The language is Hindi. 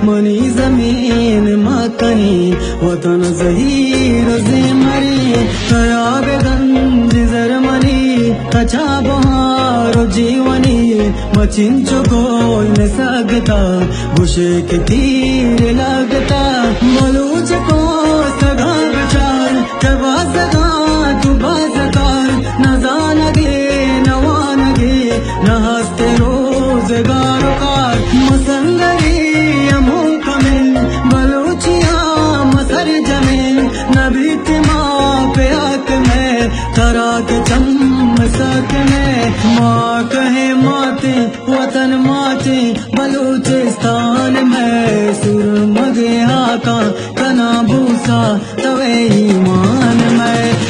मनी जमीन मकनी वतन जहीर से मरी खराब गंज जर्मनी अच्छा बहार जीवनी मचिंचो कोई न सकता घुसे के तीर लगता बलूच को सगा बचार जबा सगा तू बाजकार न जानगे नवानगे न हंसते रोजगार कार मसंगरी अमुक में बलूचिया मसर जमीन नबी माँ पे आक में थरा के चम सक में माँ कहे माते वतन माते बलूचिस्तान में सुरमगे आका कना भूसा